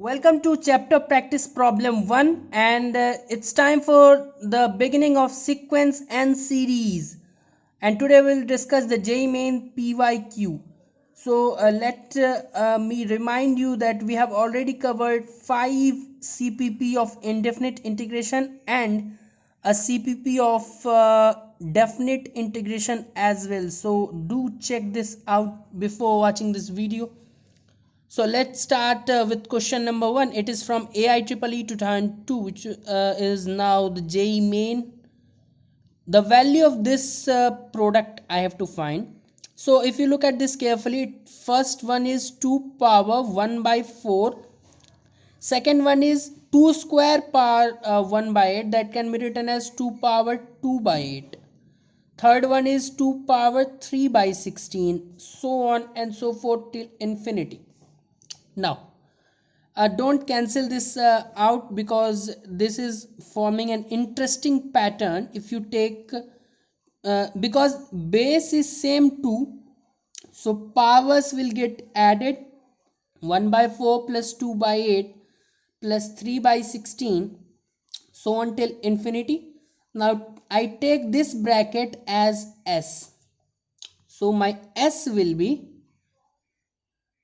Welcome to chapter practice problem 1 and it's time for the beginning of sequence and series, and today we'll discuss the JEE Main PYQ. So let me remind you that we have already covered 5 CPP of indefinite integration and a CPP of definite integration as well. So do check this out before watching this video. So let's start with question number 1. It is from AIEEE 2002, which is now the JEE Main. The value of this product I have to find. So if you look at this carefully, first one is 2 power 1 by 4. Second one is 2 square power 1 by 8, that can be written as 2 power 2 by 8. Third one is 2 power 3 by 16, so on and so forth till infinity. Now don't cancel this out, because this is forming an interesting pattern. If you take because base is same 2, so powers will get added. 1 by 4 plus 2 by 8 plus 3 by 16, so on till infinity. Now I take this bracket as S, so my S will be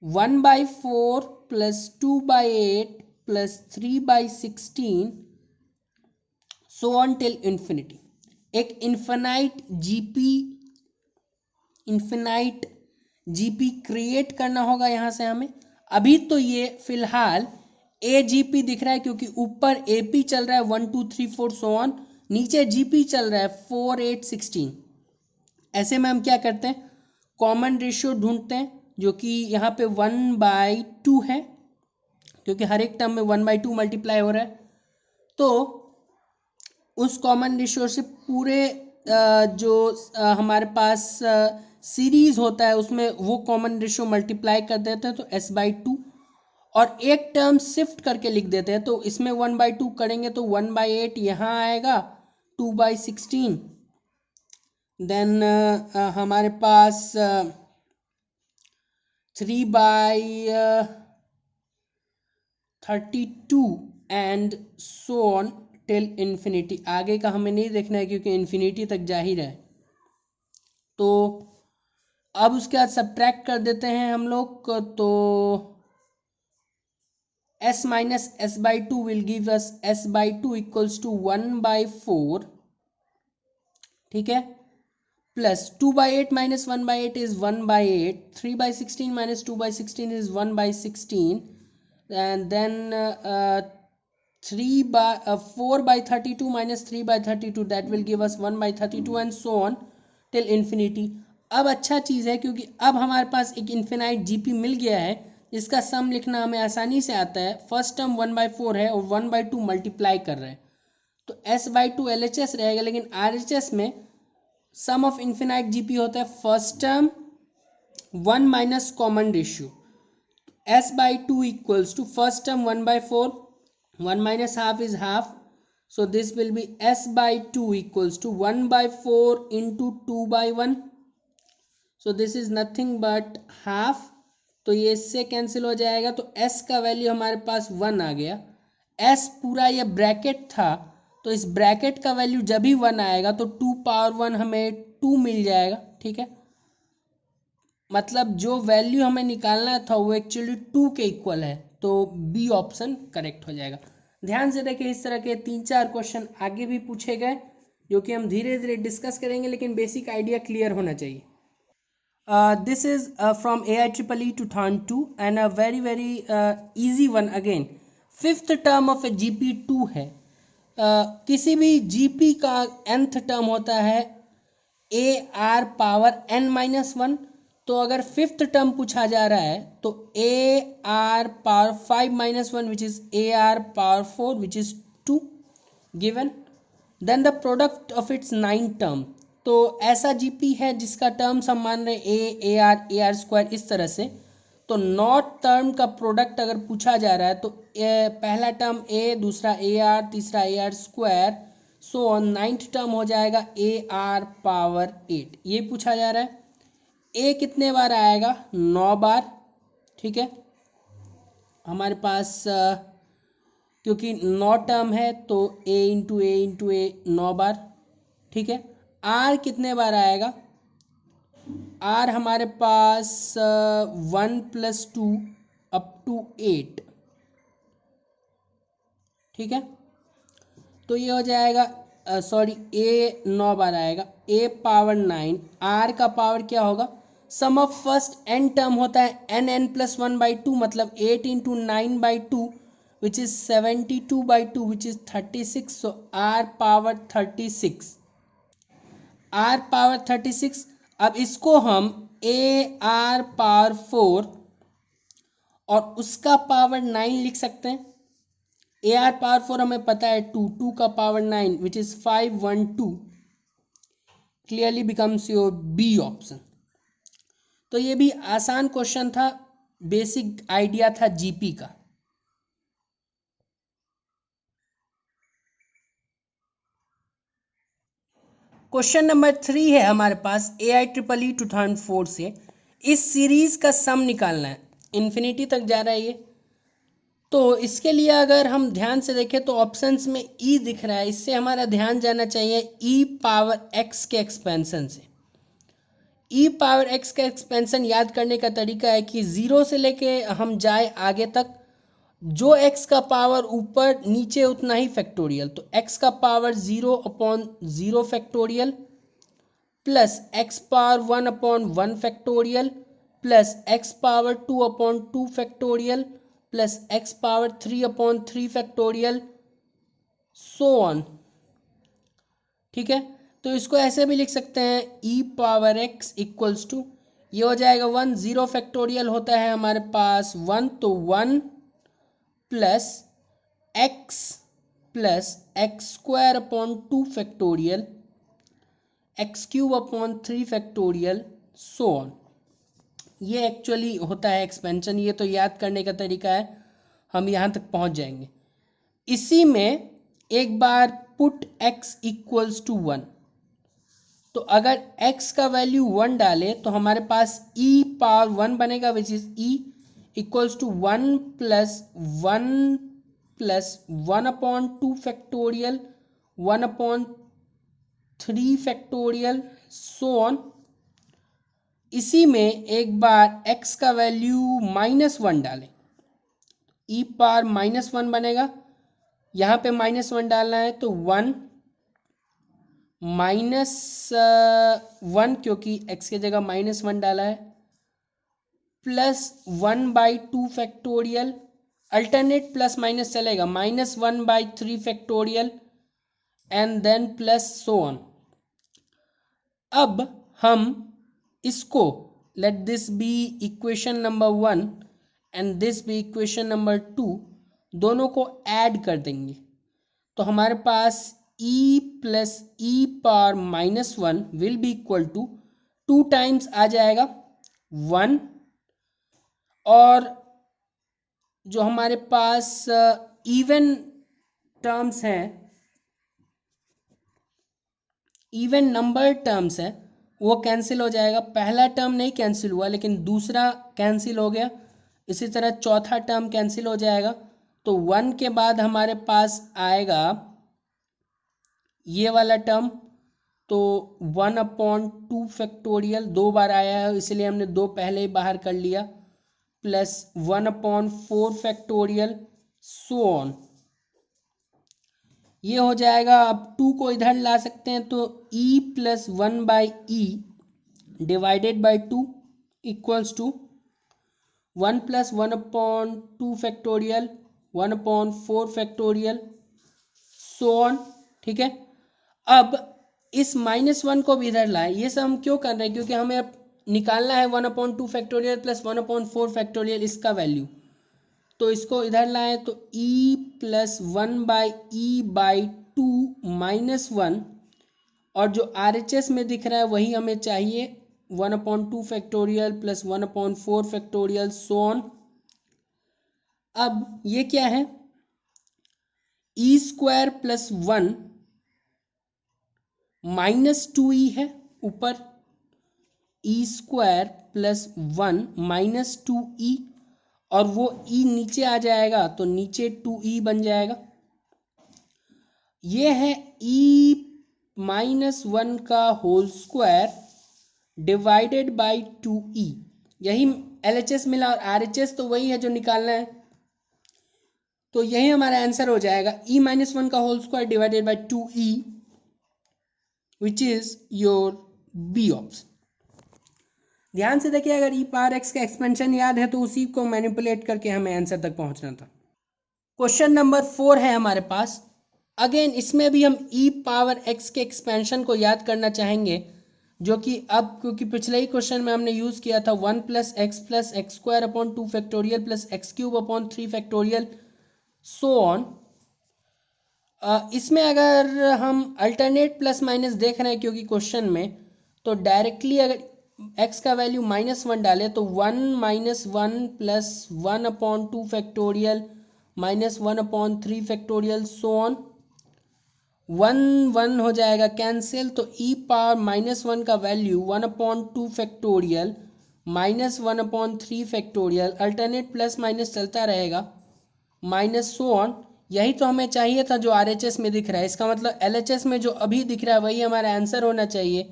1 by 4 plus 2 by 8 plus 3 by 16, so on till infinity. एक infinite GP create करना होगा यहाँ से हमें. अभी तो ये फिलहाल ए जीपी दिख रहा है क्योंकि ऊपर एपी चल रहा है 1 2 3 4 सो ऑन, नीचे जीपी चल रहा है 4 8 16. ऐसे में हम क्या करते हैं, कॉमन रेशियो ढूंढते हैं, जो कि यहाँ पे 1/2 है, क्योंकि हर एक टर्म में 1/2 मल्टीप्लाई हो रहा है. तो उस कॉमन रेशियो से पूरे जो हमारे पास सीरीज होता है उसमें वो कॉमन रेशियो मल्टीप्लाई कर देते हैं, तो s/2. और एक टर्म शिफ्ट करके लिख देते हैं, तो इसमें 1/2 करेंगे तो 1/8 यहाँ आएगा, 2/16. देन हमारे पास 3/32 and so on till infinity. आगे का हमें नहीं देखना है क्योंकि इन्फिनिटी तक जा ही रहा है. तो अब उसके बाद सब्ट्रैक्ट कर देते हैं हम लोग, तो s minus s/2 will give us s/2 equals to 1/4, ठीक है, plus 2/8 minus 1/8 is 1/8, 3/16 minus 2/16 is 1/16, and then 4/32 minus 3/32, that will give us 1/32 and so on till infinity. अब अच्छा चीज़ है क्योंकि अब हमारे पास एक इन्फिनाइट जीपी मिल गया है जिसका सम लिखना हमें आसानी से आता है. फर्स्ट टर्म 1/4 है और 1/2 मल्टीप्लाई कर रहे हैं, तो s/2 LHS रहेगा, लेकिन RHS में सम ऑफ इन्फिनाइट जीपी होता है first term 1 minus common ratio. s/2 equals to first term 1/4, 1 minus half is half, so this will be s/2 equals to 1/4 into 2/1, so this is nothing but half. तो ये इससे cancel हो जाएगा, तो s का value हमारे पास 1 आ गया. s पूरा ये ब्रैकेट था, तो इस ब्रैकेट का वैल्यू जब भी 1 आएगा तो 2 पावर 1 हमें 2 मिल जाएगा, ठीक है. मतलब जो वैल्यू हमें निकालना था वो एक्चुअली 2 के इक्वल है, तो बी ऑप्शन करेक्ट हो जाएगा. ध्यान से देखिए, इस तरह के 3-4 क्वेश्चन आगे भी पूछे गए जो कि हम धीरे धीरे डिस्कस करेंगे, लेकिन बेसिक आइडिया क्लियर होना चाहिए. This is from AIEEE 2002 and a very easy one again. Fifth term of A GP 2 है. किसी भी जीपी का nth टर्म होता है AR पावर n-1. तो अगर फिफ्थ टर्म पूछा जा रहा है तो AR power 5-1 which is AR power 4 which is 2 given. Then the product of its 9 term. तो ऐसा जीपी है जिसका टर्म्स हम मान रहे ए आर AR² इस तरह से. तो नॉट टर्म का प्रोडक्ट अगर पूछा जा रहा है तो पहला टर्म ए, दूसरा AR, तीसरा AR², so on. 9th term हो जाएगा AR पावर 8. ये पूछा जा रहा है. ए कितने बार आएगा, 9 बार, ठीक है. हमारे पास क्योंकि 9 टर्म है तो a × a 9 बार, ठीक है। r कितने बार आएगा? r हमारे पास 1 + 2 अप टू 8, ठीक है। तो ये हो जाएगा सॉरी a 9 बार आएगा, a पावर 9, r का पावर क्या होगा? सम ऑफ फर्स्ट n टर्म होता है n + 1/2, मतलब 8 × 9/2 which is 72/2 which is 36, so r power 36, r power 36। अब इसको हम ar पावर 4 और उसका पावर 9 लिख सकते हैं। ar पावर 4 हमें पता है 2 का power 9 which is 512, clearly becomes your B option. तो ये भी आसान क्वेश्चन था, बेसिक आइडिया था जीपी का। क्वेश्चन नंबर 3 है हमारे पास AIEEE 2004 से। इस सीरीज का सम निकालना है, इन्फिनिटी तक जा रहा है ये। तो इसके लिए अगर हम ध्यान से देखें तो ऑप्शंस में ई दिख रहा है, इससे हमारा ध्यान जाना चाहिए ई पावर एक्स के एक्सपेंशन से। ई पावर एक्स का एक्सपेंशन याद करने का तरीका है कि 0 से लेके हम जाए आगे तक, जो x का पावर ऊपर नीचे उतना ही फैक्टोरियल, तो x का power 0/0 factorial plus x power 1/1 factorial plus x power 2/2 factorial plus x power 3/3 factorial, so on, ठीक है। तो इसको ऐसे भी लिख सकते हैं ई पावर एक्स इक्वल्स टू, ये हो जाएगा 1, 0 फैक्टोरियल होता है हमारे पास 1, तो 1 plus x plus x² factorial, x³ factorial, so on. ये एक्चुअली होता है एक्सपेंशन, ये तो याद करने का तरीका है, हम यहाँ तक पहुँच जाएंगे। इसी में एक बार पुट x इक्वल्स टू 1, तो अगर x का वैल्यू 1 डाले तो हमारे पास e पावर 1 बनेगा which is e equals to 1 plus 1 plus 1/2 factorial 1/3 factorial, so on. इसी में एक बार x का वैल्यू -1 डालें, e पावर -1 बनेगा, यहाँ पे -1 डालना है तो 1 -1 क्योंकि x की जगह -1 डाला है plus 1/2 factorial, alternate plus minus चलेगा, -1/3 factorial and then plus so on. अब हम इसको let this be equation number 1 and this be equation number 2, दोनों को ऐड कर देंगे तो हमारे पास e plus e power -1 will be equal to 2 times आ जाएगा 1, और जो हमारे पास इवन टर्म्स हैं, इवन नंबर टर्म्स है, वो कैंसिल हो जाएगा। पहला टर्म नहीं कैंसिल हुआ लेकिन दूसरा कैंसिल हो गया, इसी तरह चौथा टर्म कैंसिल हो जाएगा। तो 1 के बाद हमारे पास आएगा ये वाला टर्म, तो 1/2 फैक्टोरियल 2 बार आया है इसलिए हमने 2 पहले ही बाहर कर लिया, प्लस 1/4 फैक्टोरियल, सो ऑन। ये हो जाएगा। अब 2 को इधर ला सकते हैं तो e plus 1/e divided by 2 equals to 1 plus 1/2 factorial 1/4 factorial, so on, ठीक है। अब इस -1 को भी इधर लाए, ये सब हम क्यों कर रहे हैं? क्योंकि हमें अब निकालना है 1/2 फैक्टोरियल प्लस 1/4 फैक्टोरियल इसका वैल्यू, तो इसको इधर लाएं तो e प्लस 1/e/2 -1, और जो RHS में दिख रहा है वही हमें चाहिए 1/2 factorial plus 1/4 factorial, so on. अब ये क्या है? e² प्लस 1 -2e है ऊपर, e² प्लस 1 -2e, और वो ई नीचे आ जाएगा तो नीचे 2e बन जाएगा। ये है e-1 का whole square divided by 2e। यही LHS मिला और RHS तो वही है जो निकालना है, तो यही हमारा आंसर हो जाएगा e-1 का whole square divided by 2e, which is your B option. ध्यान से देखिए, अगर e पावर x का एक्सपेंशन याद है तो उसी को मैनिपुलेट करके हमें आंसर तक पहुंचना था। क्वेश्चन नंबर 4 है हमारे पास। अगेन इसमें भी हम e पावर x के एक्सपेंशन को याद करना चाहेंगे, जो कि अब क्योंकि पिछले ही क्वेश्चन में हमने यूज़ किया था 1 plus x square upon 2 factorial plus x cube upon 3 factorial so on. इसमें अगर हम अल्टरनेट प्लस माइनस देख रहे हैं क्योंकि क्वेश्चन में, तो डायरेक्टली अगर x का वैल्यू -1 डाले तो 1 - 1 plus 1 upon 2 factorial -1 upon 3 factorial so on. 1 हो जाएगा कैंसिल, तो e पावर -1 का value 1 upon 2 factorial -1 upon 3 factorial, alternate plus minus चलता रहेगा माइनस सो ऑन। यही तो हमें चाहिए था जो RHS में दिख रहा है। इसका मतलब LHS में जो अभी दिख रहा है वही हमारा आंसर होना चाहिए,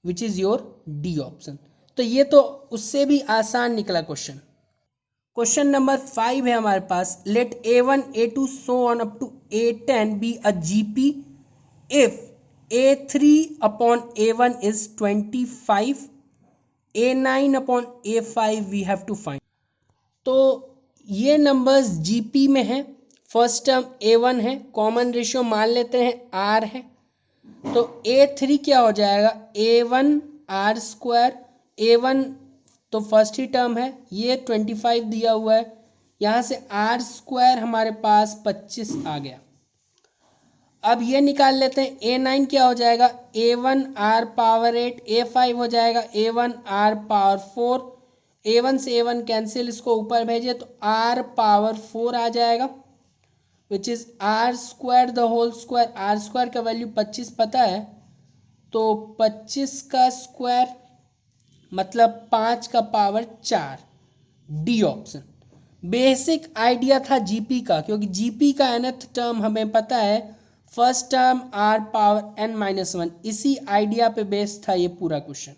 which is your D option. तो ये तो उससे भी आसान निकला क्वेश्चन। क्वेश्चन नंबर 5 है हमारे पास। Let A1 A2 so on up to A10 be a GP if A3 upon A1 is 25, A9 upon A5 we have to find. तो ये नंबर्स GP में है। फर्स्ट टर्म A1 है, common ratio मान लेते हैं R है, तो A3 क्या हो जाएगा A1 R स्क्वायर। A1 तो फर्स्ट ही टर्म है, ये 25 दिया हुआ है, यहाँ से R स्क्वायर हमारे पास 25 आ गया। अब ये निकाल लेते हैं A9 क्या हो जाएगा A1 R पावर 8, A5 हो जाएगा A1 R पावर 4, A1 से A1 कैंसिल, इसको ऊपर भेजे तो R पावर 4 आ जाएगा, which is R square the whole square. R square का वैल्यू 25 पता है, तो 25 का स्क्वायर मतलब 5 का power 4, D option. Basic idea था जीपी का, क्योंकि जीपी का nth टर्म हमें पता है, first term R power n-1। इसी आइडिया पे बेस्ड था ये पूरा क्वेश्चन।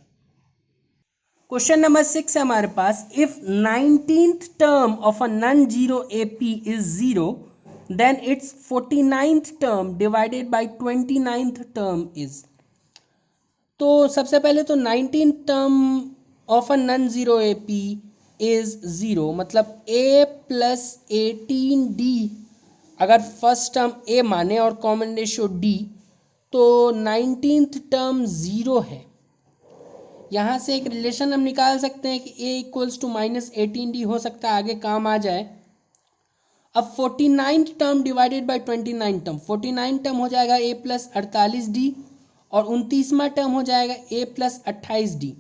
क्वेश्चन नंबर 6 है हमारे पास। If 19th term of a non zero AP is 0, then its 49th term divided by 29th term is। तो सबसे पहले तो 19th term of a non-zero AP is 0, मतलब A प्लस 18D अगर first term A माने और common ratio D, तो 19th term 0 है। यहाँ से एक रिलेशन हम निकाल सकते हैं कि A इक्वल्स टू -18D हो सकता है आगे काम आ जाए। अब 49th term divided by 29 term, 49 term हो जाएगा A प्लस 48D और 29वां टर्म हो जाएगा A plus 28D।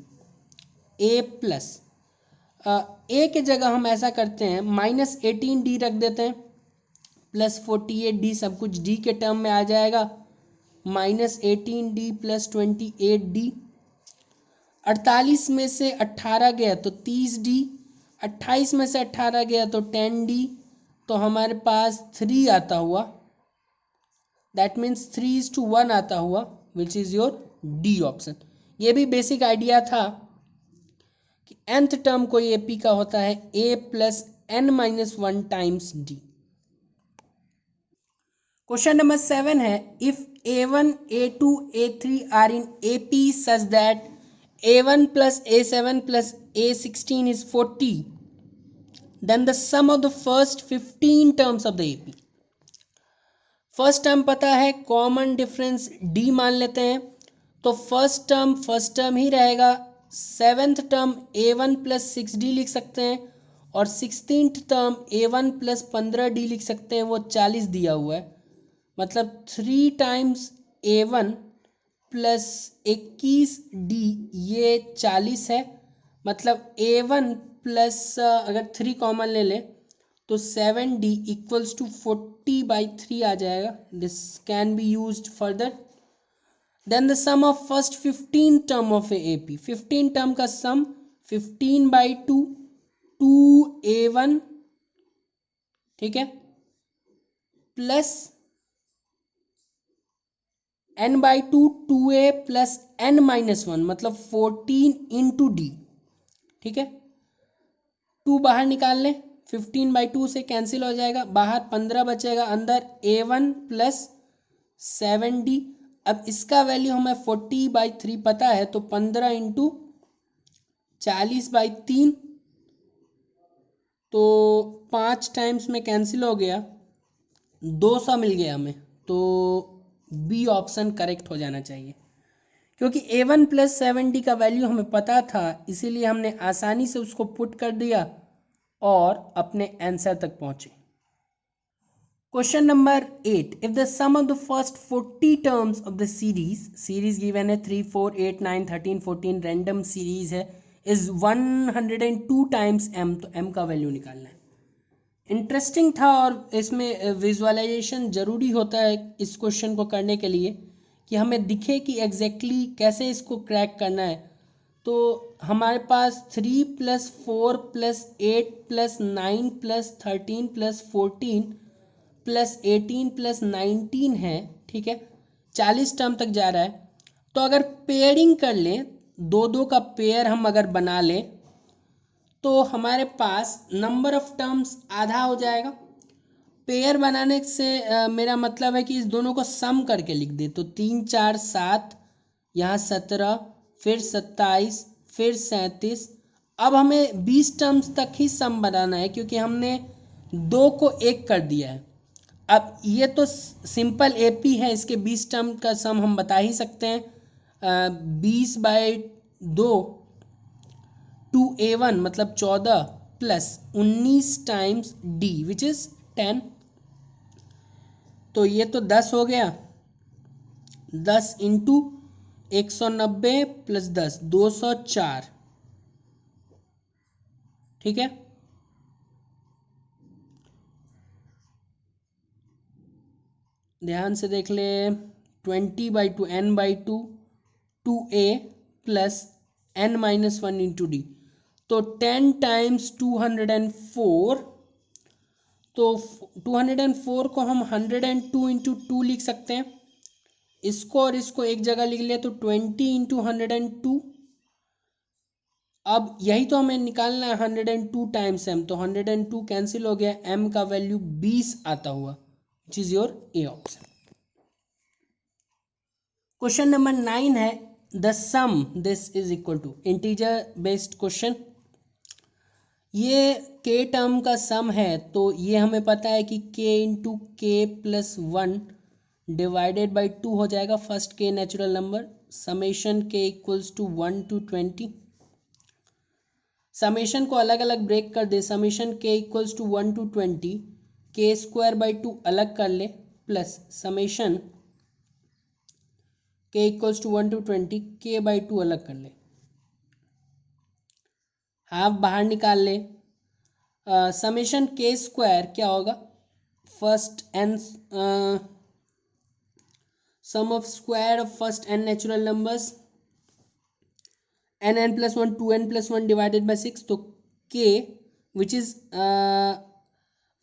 A plus A के जगह हम ऐसा करते हैं -18D रख देते हैं, प्लस 48D, सब कुछ D के टर्म में आ जाएगा, -18D प्लस 28D। 48 में से 18 गया तो 30D, 28 में से 18 गया तो 10D, तो हमारे पास 3 आता हुआ, दैट मीन्स 3:1 आता हुआ, which is your D option. ये भी बेसिक आइडिया था कि nth टर्म कोई AP का होता है A plus n-1 times D। Question number 7 है। If A1 A2 A3 are in AP such that A1 plus A7 plus A16 is 40, then the sum of the first 15 terms of the AP। First term पता है, common difference D मान लेते हैं, तो first term ही रहेगा। 7th term A1 plus 6D लिख सकते हैं और 16th term A1 plus 15D लिख सकते हैं, वो 40 दिया हुआ है, मतलब 3 टाइम्स A1 प्लस 21D ये 40 है, मतलब A1 प्लस अगर 3 कॉमन ले लें तो 7D इक्वल्स टू 40/3 आ जाएगा। This can be used further. Then the sum of first 15 term of a AP, 15 term का सम 15/2 2a1, ठीक है, plus n/2 2a plus n-1, मतलब 14 इंटू डी, ठीक है। 2 बाहर निकाल लें, 15/2 से कैंसिल हो जाएगा, बाहर 15 बचेगा, अंदर a1 प्लस 7d। अब इसका वैल्यू हमें 40/3 पता है, तो 15 इंटू 40/3, तो 5 टाइम्स में कैंसिल हो गया, 200 मिल गया हमें। तो बी ऑप्शन करेक्ट हो जाना चाहिए, क्योंकि a1 प्लस 7d का वैल्यू हमें पता था, इसीलिए हमने आसानी से उसको पुट कर दिया और अपने आंसर तक पहुंचे। Question number 8, if the sum of the first 40 terms of the series given है 3 4 8 9 13 14, रैंडम सीरीज है, इज 102 टाइम्स m, तो m का वैल्यू निकालना है। इंटरेस्टिंग था और इसमें विजुअलाइजेशन जरूरी होता है इस क्वेश्चन को करने के लिए, कि हमें दिखे कि एग्जैक्टली कैसे इसको क्रैक करना है। तो हमारे पास 3 + 4 + 8 + 9 + 13 + 14 + 18 + 19 है, ठीक है, 40 टर्म तक जा रहा है। तो अगर पेयरिंग कर लें, दो दो का पेयर हम अगर बना लें, तो हमारे पास नंबर ऑफ टर्म्स आधा हो जाएगा। पेयर बनाने से मेरा मतलब है कि इस दोनों को सम करके लिख दे, तो 3 4 7, यहाँ 17, फिर 27, फिर 37। अब हमें 20 टर्म्स तक ही सम बनाना है, क्योंकि हमने 2 को 1 कर दिया है। अब ये तो सिंपल एपी है, इसके 20 टर्म का सम हम बता ही सकते हैं। 20/2 2a1 मतलब 14 plus 19 times d which is 10, तो ये तो 10 हो गया, 10 इंटू 190 प्लस 10 204, ठीक है। ध्यान से देख ले, 20/2 n/2 2a plus n-1 into D, तो 10 टाइम्स 204, तो 204 को हम 102 इंटू 2 लिख सकते हैं। इसको और इसको एक जगह लिख लिया, तो 20 इंटू 102। अब यही तो हमें निकालना है 102 टाइम्स m, तो 102 कैंसिल हो गया, m का वैल्यू 20 आता हुआ, which is your A option. Question number 9 है, the sum this is equal to, integer based question, ये k टर्म का सम है, तो ये हमें पता है कि k into k plus 1 divided by 2 हो जाएगा, first k natural number, summation k equals to 1 to 20। Summation को अलग अलग ब्रेक कर दे, summation k equals to 1 to 20, k²/2 अलग कर ले, plus summation k equals to 1 to 20 k/2 अलग कर ले, हाफ बाहर निकाल ले। समेशन k² क्या होगा, first n sum of square of first n natural numbers, n+1 2n+1 divided by 6, तो k which is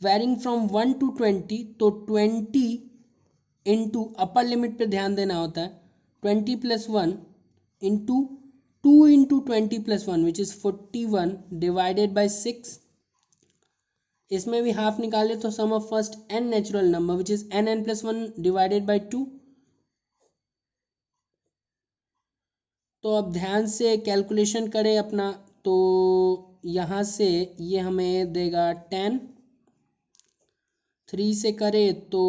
varying from 1 to 20, तो 20 इंटू अपर लिमिट पे ध्यान देना होता है, 20 + 1 into 2 into 20 + 1 which is 41 divided by 6। इसमें भी हाफ निकाले तो sum of first n natural number which is n+1 divided by 2। तो अब ध्यान से कैलकुलेशन करें अपना, तो यहाँ से ये हमें देगा 10, 3 से करें तो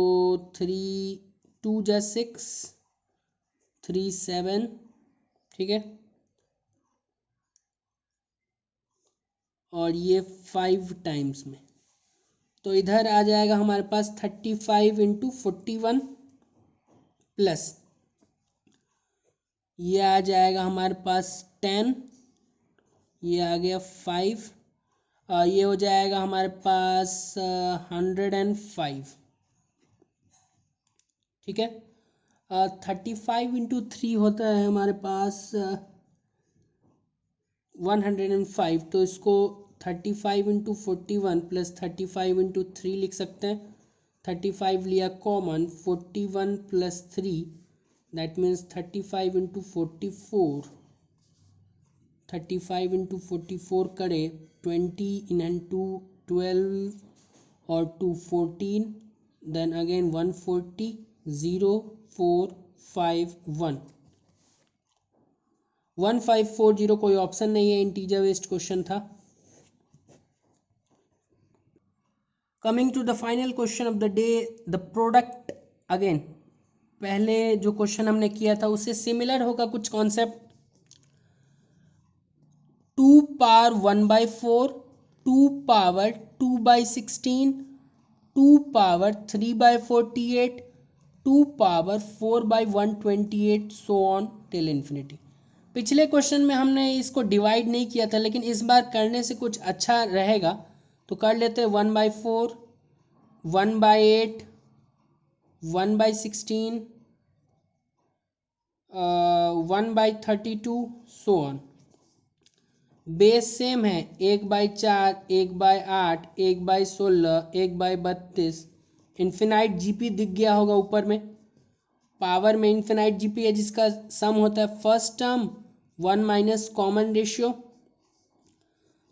3 2 जा 6 3 7, ठीक है, और ये 5 टाइम्स में, तो इधर आ जाएगा हमारे पास 35 इंटू 41 प्लस ये आ जाएगा हमारे पास 10, ये आ गया 5, ये हो जाएगा हमारे पास 105, ठीक है। 35 इंटू 3 होता है हमारे पास 105, तो इसको 35 इंटू 41 प्लस 35 इंटू 3 लिख सकते हैं। 35 लिया common, 41 plus 3 that means 35 into 44। 35 into 44 करे 20 इंटू 12 और 2 14, देन अगेन 140 0 4 5 1 1540। कोई ऑप्शन नहीं है, इंटीजर बेस्ड क्वेश्चन था। Coming to the final question of the day, the product. Again पहले जो क्वेश्चन हमने किया था उससे सिमिलर होगा कुछ concept. 2 power 1/4, 2 power 2/16, 2 power 3/48, 2 power 4/128 so on till infinity. पिछले क्वेश्चन में हमने इसको डिवाइड नहीं किया था, लेकिन इस बार करने से कुछ अच्छा रहेगा तो कर लेते हैं। 1/4, 1/8, 1/16, 1/32 सो ऑन। बेस सेम है, 1/4, 1/8, 1/16, 1/32। इन्फिनाइट जीपी दिख गया होगा ऊपर में। पावर में इन्फिनाइट जीपी है जिसका सम होता है first term 1 minus common ratio.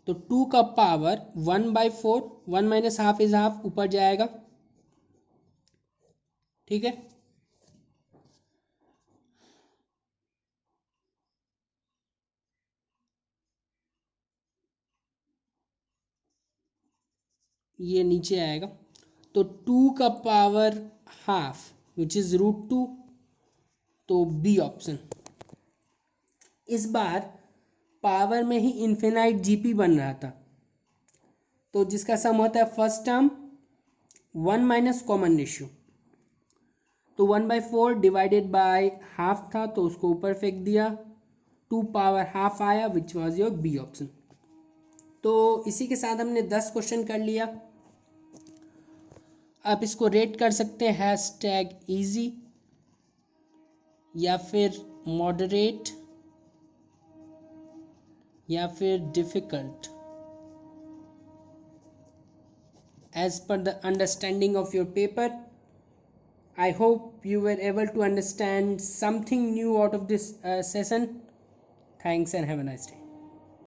तो 2 का power 1/4, 1 minus half is half, ऊपर जाएगा। ठीक है, ये नीचे आएगा। तो 2 का पावर हाफ विच इज √2, तो बी ऑप्शन। इस बार पावर में ही इन्फिनाइट जीपी बन रहा था, तो जिसका सम होता है first term 1 minus common ratio. तो 1/4 डिवाइडेड बाय हाफ था तो उसको ऊपर फेंक दिया, 2 पावर हाफ आया which was your B option. तो इसी के साथ हमने 10 क्वेश्चन कर लिया। आप इसको रेट कर सकते हैं #easy या फिर मॉडरेट या फिर difficult, as per the understanding of your paper. I hope you were able to understand something new out of this session. Thanks and have a nice day.